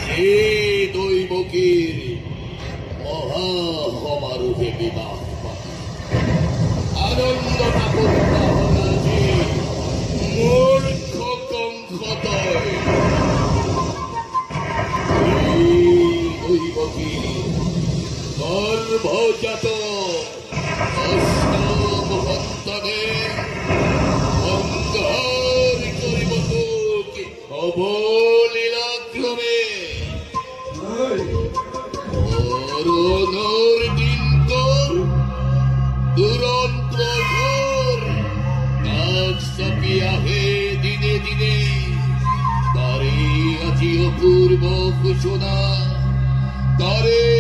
সে দৈবকীর মহাসমারোহে বিবাহ আনন্দ ঠাকুরজি মূর্খ কঙ্কতয় দৈবকী গর্ভজাত অষ্টম সন্তানের অঙ্গার করিব তোকে অবলীলাক্রমে মরণের দিন তোর দুরন্ত ঘোর নাক চাপিয়া হে দিনে দিনে তারে আজি অপূর্ব ঘোষণা তারে